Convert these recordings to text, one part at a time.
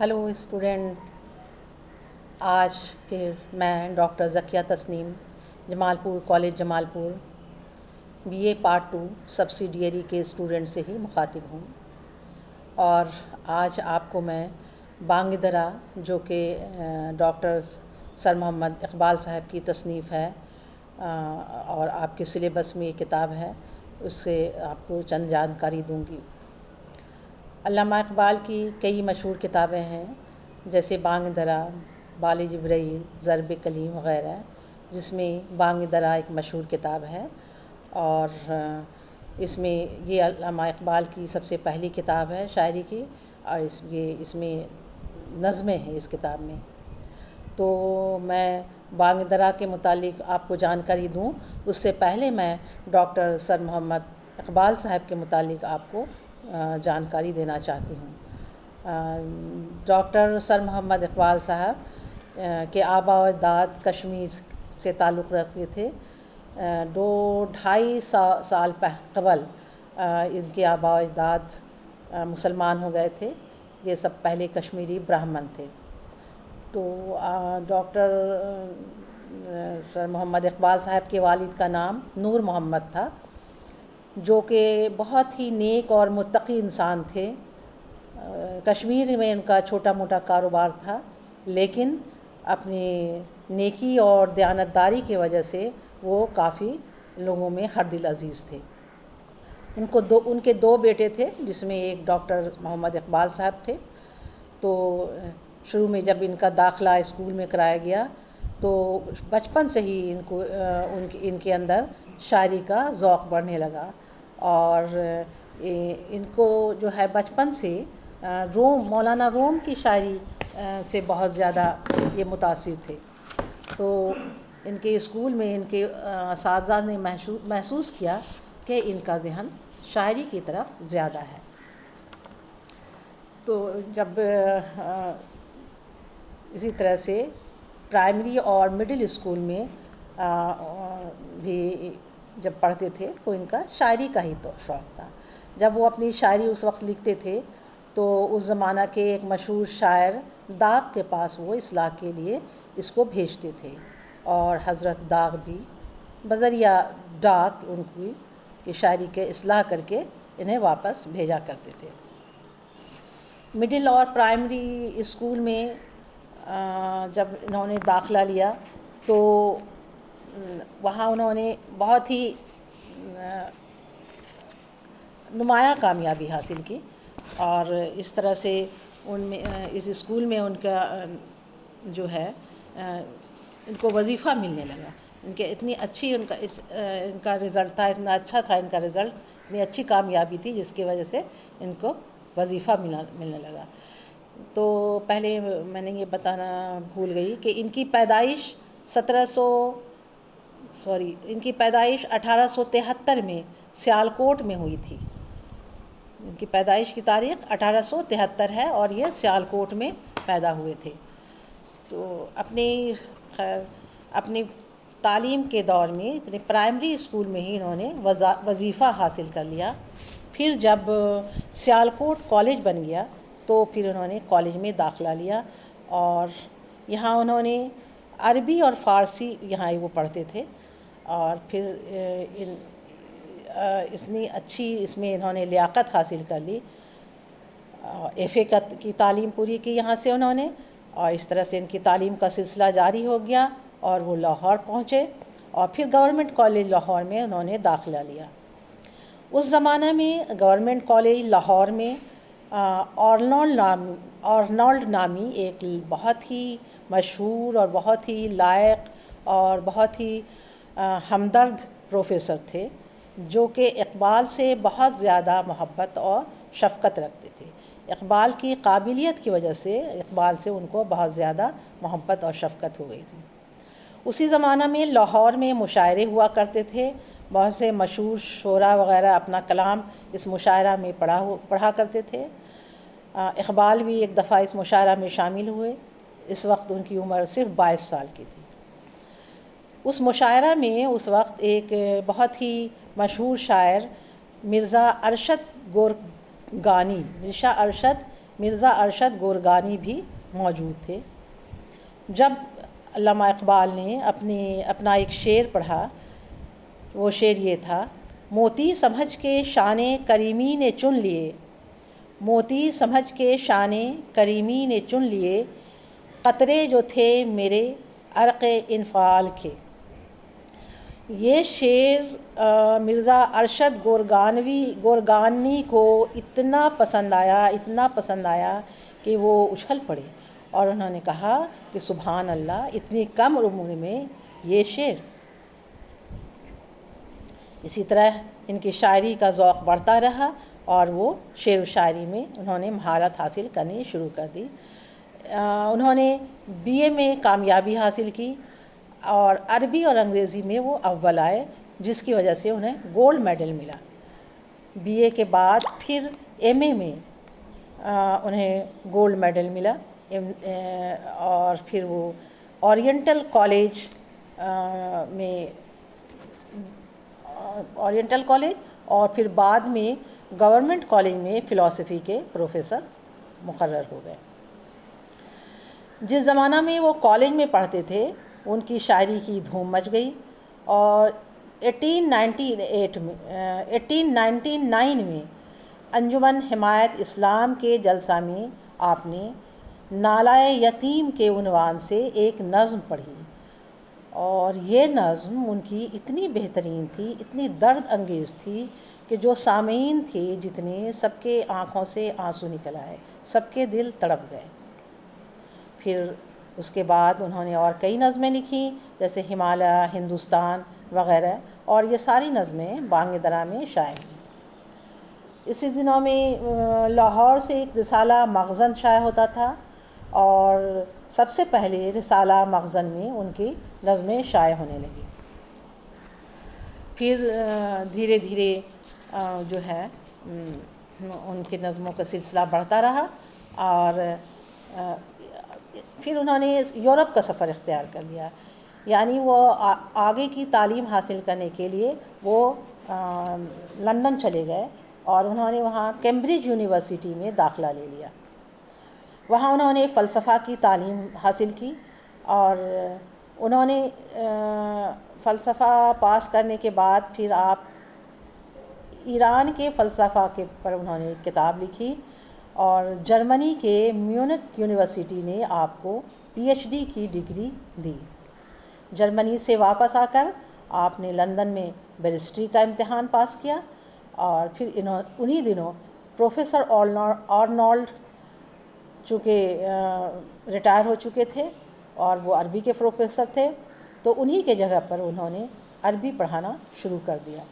Hello student, آج پھر میں ڈاکٹر ذکیہ تسنیم جمال پور کالج جمال پور BA پارٹ 2 سبسیڈیری کے اسٹوڈنٹ سے ہی مخاطب ہوں، اور آج آپ کو میں بانگ درا جو کہ ڈاکٹر سر محمد اقبال صاحب کی تصنیف ہے اور آپ کے سلیبس میں یہ کتاب ہے، اس سے آپ کو چند جانکاری دوں گی۔ علامہ اقبال کی کئی مشہور کتابیں ہیں، جیسے بانگ درا، بال جبرائیل، ضرب کلیم وغیرہ، جس میں بانگ درا ایک مشہور کتاب ہے، اور اس میں یہ علامہ اقبال کی سب سے پہلی کتاب ہے شاعری کی، اور اس میں نظمیں ہیں اس کتاب میں۔ تو میں بانگ درا کے متعلق آپ کو جانکاری دوں، اس سے پہلے میں ڈاکٹر سر محمد اقبال صاحب کے متعلق آپ کو جانکاری دینا چاہتی ہوں۔ ڈاکٹر سر محمد اقبال صاحب کے آباء و اجداد کشمیر سے تعلق رکھتے تھے۔ 2-2.5 سال قبل ان کے آباء و اجداد مسلمان ہو گئے تھے۔ یہ سب پہلے کشمیری براہمن تھے۔ تو ڈاکٹر سر محمد اقبال صاحب کے والد کا نام نور محمد تھا، جو کہ بہت ہی نیک اور متقی انسان تھے۔ کشمیر میں ان کا چھوٹا موٹا کاروبار تھا، لیکن اپنی نیکی اور دیانتداری کی وجہ سے وہ کافی لوگوں میں ہر دل عزیز تھے۔ ان کے 2 بیٹے تھے، جس میں ایک ڈاکٹر محمد اقبال صاحب تھے۔ تو شروع میں جب ان کا داخلہ اسکول میں کرایا گیا تو بچپن سے ہی ان کے اندر شاعری کا ذوق بڑھنے لگا، اور ان کو جو ہے بچپن سے مولانا روم کی شاعری سے بہت زیادہ یہ متاثر تھے۔ تو ان کے اسکول میں ان کے اساتذہ نے محسوس کیا کہ ان کا ذہن شاعری کی طرف زیادہ ہے۔ تو جب اسی طرح سے پرائمری اور مڈل اسکول میں بھی جب پڑھتے تھے تو ان کا شاعری کا ہی تو شوق تھا۔ جب وہ اپنی شاعری اس وقت لکھتے تھے تو اس زمانہ کے ایک مشہور شاعر داغ کے پاس وہ اصلاح کے لیے اس کو بھیجتے تھے، اور حضرت داغ بھی بذریعہ ڈاک ان کی شاعری کے اصلاح کر کے انہیں واپس بھیجا کرتے تھے۔ مڈل اور پرائمری اسکول میں جب انہوں نے داخلہ لیا تو وہاں انہوں نے بہت ہی نمایاں کامیابی حاصل کی، اور اس طرح سے اس اسکول میں ان کا جو ہے ان کو وظیفہ ملنے لگا۔ ان کے اتنی اچھی ان کا رزلٹ تھا، اتنا اچھا تھا ان کا رزلٹ، اتنی اچھی کامیابی تھی جس کی وجہ سے ان کو وظیفہ ملنے لگا۔ تو پہلے میں نے یہ بتانا بھول گئی کہ ان کی پیدائش 1873 میں سیالکوٹ میں ہوئی تھی۔ ان کی پیدائش کی تاریخ 1873 ہے، اور یہ سیالکوٹ میں پیدا ہوئے تھے۔ تو اپنی تعلیم کے دور میں اپنے پرائمری اسکول میں ہی انہوں نے وظیفہ حاصل کر لیا۔ پھر جب سیالکوٹ کالج بن گیا تو پھر انہوں نے کالج میں داخلہ لیا، اور یہاں انہوں نے عربی اور فارسی یہاں وہ پڑھتے تھے، اور پھر اتنی اچھی اس میں انہوں نے لیاقت حاصل کر لی، FA کی تعلیم پوری کی یہاں سے انہوں نے، اور اس طرح سے ان کی تعلیم کا سلسلہ جاری ہو گیا، اور وہ لاہور پہنچے، اور پھر گورنمنٹ کالج لاہور میں انہوں نے داخلہ لیا۔ اس زمانہ میں گورنمنٹ کالج لاہور میں آرنولڈ نامی ایک بہت ہی مشہور اور بہت ہی لائق اور بہت ہی ہمدرد پروفیسر تھے، جو کہ اقبال سے بہت زیادہ محبت اور شفقت رکھتے تھے۔ اقبال کی قابلیت کی وجہ سے اقبال سے ان کو بہت زیادہ محبت اور شفقت ہو گئی تھی۔ اسی زمانہ میں لاہور میں مشاعرے ہوا کرتے تھے، بہت سے مشہور شعراء وغیرہ اپنا کلام اس مشاعرہ میں پڑھا کرتے تھے۔ اقبال بھی ایک دفعہ اس مشاعرہ میں شامل ہوئے، اس وقت ان کی عمر صرف 22 سال کی تھی۔ اس مشاعرہ میں اس وقت ایک بہت ہی مشہور شاعر مرزا ارشد مرزا ارشد گورگانی بھی موجود تھے۔ جب علامہ اقبال نے اپنا ایک شعر پڑھا، وہ شعر یہ تھا: موتی سمجھ کے شان کریمی نے چن لیے، موتی سمجھ کے شان کریمی نے چن لیے، قطرے جو تھے میرے عرق انفعال کے۔ یہ شعر مرزا ارشد گورگانی کو اتنا پسند آیا کہ وہ اچھل پڑے اور انہوں نے کہا کہ سبحان اللہ، اتنی کم عمر میں یہ شعر۔ اسی طرح ان کی شاعری کا ذوق بڑھتا رہا اور وہ شعر و شاعری میں انہوں نے مہارت حاصل کرنی شروع کر دی۔ انہوں نے BA میں کامیابی حاصل کی اور عربی اور انگریزی میں وہ اول آئے، جس کی وجہ سے انہیں گولڈ میڈل ملا۔ BA کے بعد پھر MA میں انہیں گولڈ میڈل ملا، اور پھر وہ اورینٹل کالج اور پھر بعد میں گورنمنٹ کالج میں فلسفی کے پروفیسر مقرر ہو گئے۔ جس زمانہ میں وہ کالج میں پڑھتے تھے ان کی شاعری کی دھوم مچ گئی، اور 1899 میں انجمن حمایت اسلام کے جلسہ میں آپ نے نالۂ یتیم کے عنوان سے ایک نظم پڑھی، اور یہ نظم ان کی اتنی بہترین تھی، اتنی درد انگیز تھی کہ جو سامعین تھے جتنے، سب کے آنکھوں سے آنسو نکل آئے، سب کے دل تڑپ گئے۔ پھر اس کے بعد انہوں نے اور کئی نظمیں لکھیں، جیسے ہمالیہ، ہندوستان وغیرہ، اور یہ ساری نظمیں بانگ درا میں شائع ہوئیں۔ اسی دنوں میں لاہور سے ایک رسالہ مخزن شائع ہوتا تھا، اور سب سے پہلے رسالہ مخزن میں ان کی نظمیں شائع ہونے لگیں۔ پھر دھیرے دھیرے جو ہے ان کی نظموں کا سلسلہ بڑھتا رہا، اور پھر انہوں نے یورپ کا سفر اختیار کر لیا، یعنی وہ آگے کی تعلیم حاصل کرنے کے لیے وہ لندن چلے گئے، اور انہوں نے وہاں کیمبرج یونیورسٹی میں داخلہ لے لیا۔ وہاں انہوں نے فلسفہ کی تعلیم حاصل کی، اور انہوں نے فلسفہ پاس کرنے کے بعد پھر آپ ایران کے فلسفہ کے پر انہوں نے ایک کتاب لکھی، اور جرمنی کے میونک یونیورسٹی نے آپ کو PhD کی ڈگری دی۔ جرمنی سے واپس آ کر آپ نے لندن میں بیرسٹری کا امتحان پاس کیا، اور پھر انہی دنوں پروفیسر آرنولڈ چونکہ ریٹائر ہو چکے تھے اور وہ عربی کے پروفیسر تھے، تو انہی کے جگہ پر انہوں نے عربی پڑھانا شروع کر دیا۔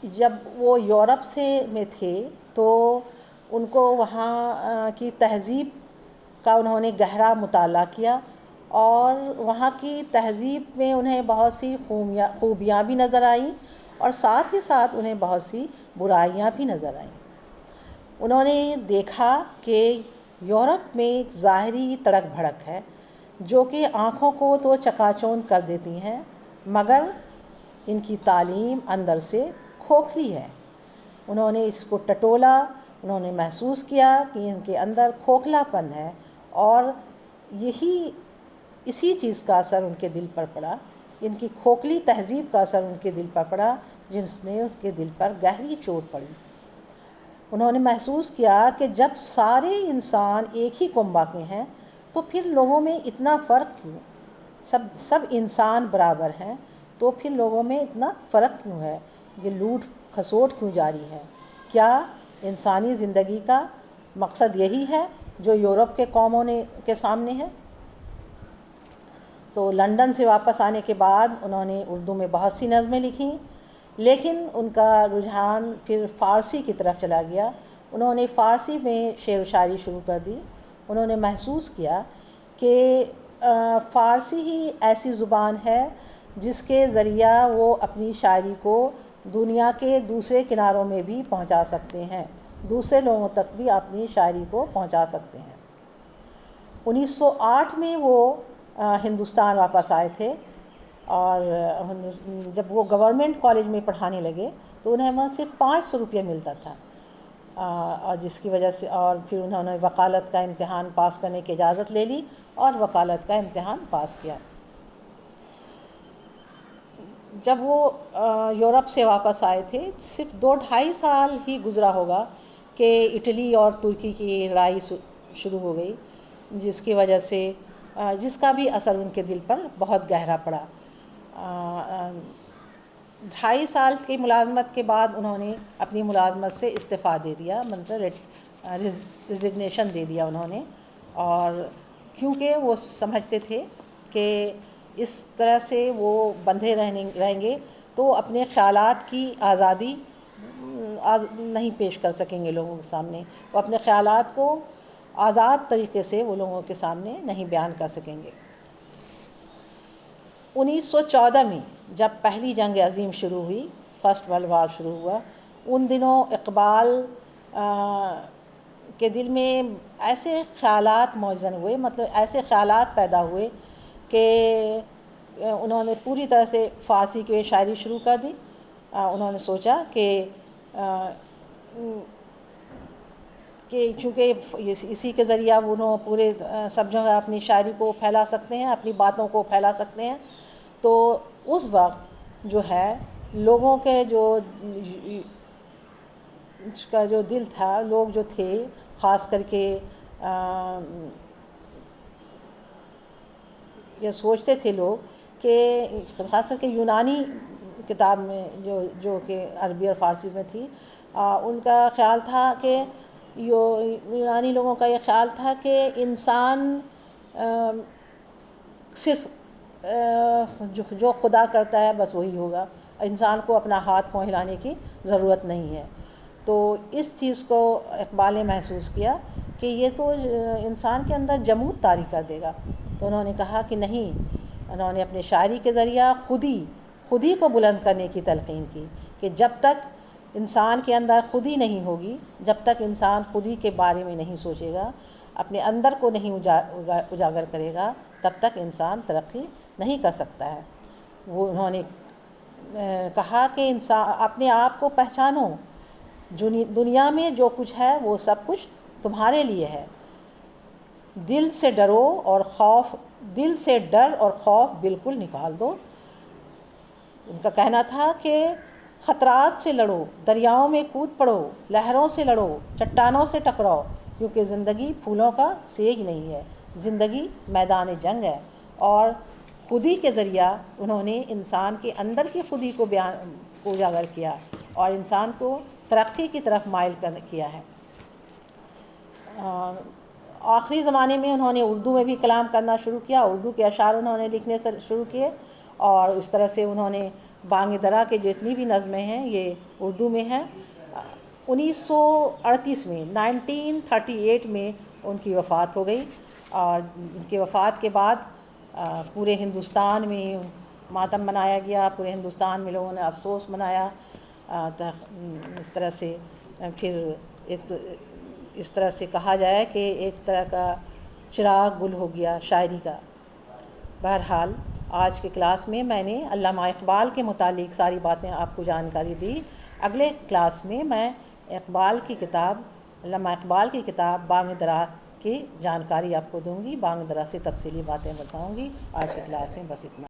جب وہ یورپ میں تھے تو ان کو وہاں کی تہذیب کا انہوں نے گہرا مطالعہ کیا، اور وہاں کی تہذیب میں انہیں بہت سی خوبیاں بھی نظر آئیں، اور ساتھ ہی ساتھ انہیں بہت سی برائیاں بھی نظر آئیں۔ انہوں نے دیکھا کہ یورپ میں ایک ظاہری تڑک بھڑک ہے جو کہ آنکھوں کو تو چکا چوند کر دیتی ہیں، مگر ان کی تعلیم اندر سے کھوکھلی ہے۔ انہوں نے اس کو ٹٹولا، انہوں نے محسوس کیا کہ ان کے اندر کھوکھلا پن ہے، اور اسی چیز کا اثر ان کے دل پر پڑا، ان کی کھوکھلی تہذیب کا اثر ان کے دل پر پڑا، جس میں ان کے دل پر گہری چوٹ پڑی۔ انہوں نے محسوس کیا کہ جب سارے انسان ایک ہی کنبہ کے ہیں تو پھر لوگوں میں اتنا فرق کیوں؟ سب انسان برابر ہیں، تو پھر لوگوں میں اتنا فرق کیوں ہے؟ یہ لوٹ کھسوٹ کیوں جاری ہے؟ کیا انسانی زندگی کا مقصد یہی ہے جو یورپ کے قوموں کے سامنے ہے؟ تو لندن سے واپس آنے کے بعد انہوں نے اردو میں بہت سی نظمیں لکھیں، لیکن ان کا رجحان پھر فارسی کی طرف چلا گیا۔ انہوں نے فارسی میں شعر و شاعری شروع کر دی۔ انہوں نے محسوس کیا کہ فارسی ہی ایسی زبان ہے جس کے ذریعہ وہ اپنی شاعری کو دنیا کے دوسرے کناروں میں بھی پہنچا سکتے ہیں، دوسرے لوگوں تک بھی اپنی شاعری کو پہنچا سکتے ہیں۔ 1908 میں وہ ہندوستان واپس آئے تھے، اور جب وہ گورنمنٹ کالج میں پڑھانے لگے تو انہیں وہاں صرف 500 روپیہ ملتا تھا، اور جس کی وجہ سے اور پھر انہوں نے وکالت کا امتحان پاس کرنے کی اجازت لے لی اور وکالت کا امتحان پاس کیا۔ جب وہ یورپ سے واپس آئے تھے صرف 2-2.5 سال ہی گزرا ہوگا کہ اٹلی اور ترکی کی لڑائی شروع ہو گئی، جس کی وجہ سے جس کا بھی اثر ان کے دل پر بہت گہرا پڑا۔ 2.5 سال کی ملازمت کے بعد انہوں نے اپنی ملازمت سے استعفیٰ دے دیا، مطلب ریزگنیشن دے دیا انہوں نے، اور کیونکہ وہ سمجھتے تھے کہ اس طرح سے وہ بندھے رہیں گے تو اپنے خیالات کی آزادی نہیں پیش کر سکیں گے لوگوں کے سامنے، وہ اپنے خیالات کو آزاد طریقے سے وہ لوگوں کے سامنے نہیں بیان کر سکیں گے۔ 1914 میں جب پہلی جنگ عظیم شروع ہوئی، فرسٹ ورلڈ وار شروع ہوا، ان دنوں اقبال کے دل میں ایسے خیالات موزن ہوئے، مطلب ایسے خیالات پیدا ہوئے کہ انہوں نے پوری طرح سے فارسی کی شاعری شروع کر دی۔ انہوں نے سوچا کہ چونکہ اسی کے ذریعہ انہوں پورے سب جگہ اپنی شاعری کو پھیلا سکتے ہیں، اپنی باتوں کو پھیلا سکتے ہیں، تو اس وقت جو ہے لوگوں کے کا جو دل تھا، لوگ جو تھے خاص کر کے یہ سوچتے تھے لوگ کہ خاص کر کے یونانی کتاب میں جو کہ عربی اور فارسی میں تھی، ان کا خیال تھا کہ یونانی لوگوں کا یہ خیال تھا کہ انسان صرف جو خدا کرتا ہے بس وہی ہوگا، انسان کو اپنا ہاتھ پاؤں ہلانے کی ضرورت نہیں ہے۔ تو اس چیز کو اقبال نے محسوس کیا کہ یہ تو انسان کے اندر جمود طاری کر دے گا، تو انہوں نے کہا کہ نہیں، انہوں نے اپنے شاعری کے ذریعہ خودی کو بلند کرنے کی تلقین کی کہ جب تک انسان کے اندر خودی نہیں ہوگی، جب تک انسان خودی کے بارے میں نہیں سوچے گا، اپنے اندر کو نہیں اجاگر کرے گا، تب تک انسان ترقی نہیں کر سکتا ہے۔ وہ انہوں نے کہا کہ انسان اپنے آپ کو پہچانو، دنیا میں جو کچھ ہے وہ سب کچھ تمہارے لیے ہے، دل سے ڈر اور خوف بالکل نکال دو۔ ان کا کہنا تھا کہ خطرات سے لڑو، دریاؤں میں کود پڑو، لہروں سے لڑو، چٹانوں سے ٹکراؤ، کیونکہ زندگی پھولوں کا سیج نہیں ہے، زندگی میدان جنگ ہے۔ اور خودی کے ذریعہ انہوں نے انسان کے اندر کی خودی کو اجاگر کیا اور انسان کو ترقی کی طرف مائل کیا ہے۔ آخری زمانے میں انہوں نے اردو میں بھی کلام کرنا شروع کیا، اردو کے اشعار انہوں نے لکھنے سے شروع کیے، اور اس طرح سے انہوں نے بانگ درا کے جتنی بھی نظمیں ہیں یہ اردو میں ہیں۔ 1938 میں 1938 میں ان کی وفات ہو گئی، اور ان کی وفات کے بعد پورے ہندوستان میں ماتم منایا گیا، پورے ہندوستان میں لوگوں نے افسوس منایا۔ اس طرح سے پھر اس طرح سے کہا جائے کہ ایک طرح کا چراغ گل ہو گیا شاعری کا۔ بہرحال آج کے کلاس میں میں نے علامہ اقبال کے متعلق ساری باتیں آپ کو جانکاری دی۔ اگلے کلاس میں اقبال کی کتاب، علامہ اقبال کی کتاب بانگ درا کی جانکاری آپ کو دوں گی، بانگ درا سے تفصیلی باتیں بتاؤں گی۔ آج کے کلاس میں بس اتنا۔